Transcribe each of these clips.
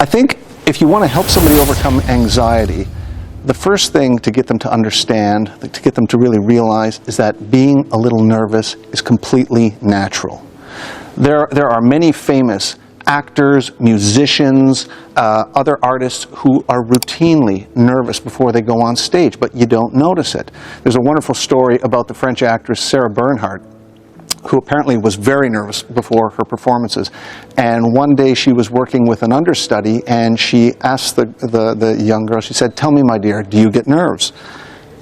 think if you want to help somebody overcome anxiety, the first thing to get them to understand, to get them to really realize, is that being a little nervous is completely natural. There are many famous actors, musicians, other artists who are routinely nervous before they go on stage, but you don't notice it. There's a wonderful story about the French actress Sarah Bernhardt, who apparently was very nervous before her performances. And one day she was working with an understudy, and she asked the young girl, she said, "Tell me, my dear, do you get nerves?"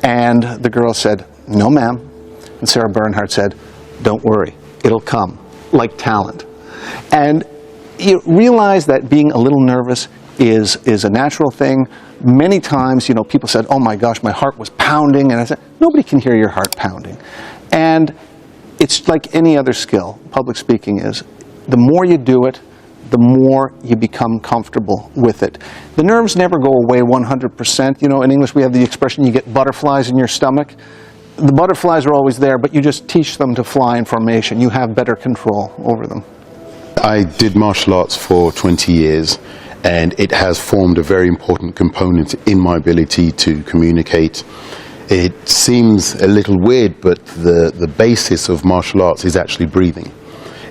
And the girl said, "No, ma'am." And Sarah Bernhardt said, "Don't worry, it'll come, like talent." And you realize that being a little nervous is a natural thing. Many times, people said, "Oh my gosh, my heart was pounding," and I said, nobody can hear your heart pounding. And it's like any other skill, public speaking is. The more you do it, the more you become comfortable with it. The nerves never go away 100%. In English we have the expression, you get butterflies in your stomach. The butterflies are always there, but you just teach them to fly in formation. You have better control over them. I did martial arts for 20 years, and it has formed a very important component in my ability to communicate. It seems a little weird, but the basis of martial arts is actually breathing.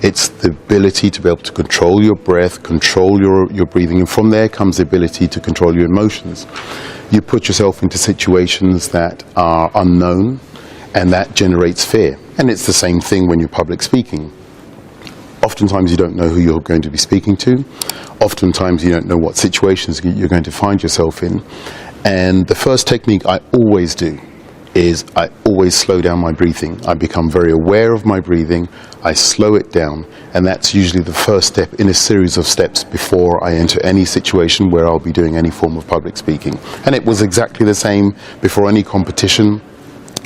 It's the ability to be able to control your breath, control your breathing, and from there comes the ability to control your emotions. You put yourself into situations that are unknown, and that generates fear. And it's the same thing when you're public speaking. Oftentimes you don't know who you're going to be speaking to. Oftentimes you don't know what situations you're going to find yourself in. And the first technique I always do is I always slow down my breathing. I become very aware of my breathing, I slow it down, and that's usually the first step in a series of steps before I enter any situation where I'll be doing any form of public speaking. And it was exactly the same before any competition.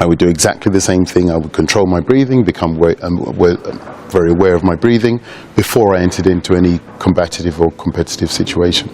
I would do exactly the same thing. I would control my breathing, become very aware of my breathing before I entered into any combative or competitive situation.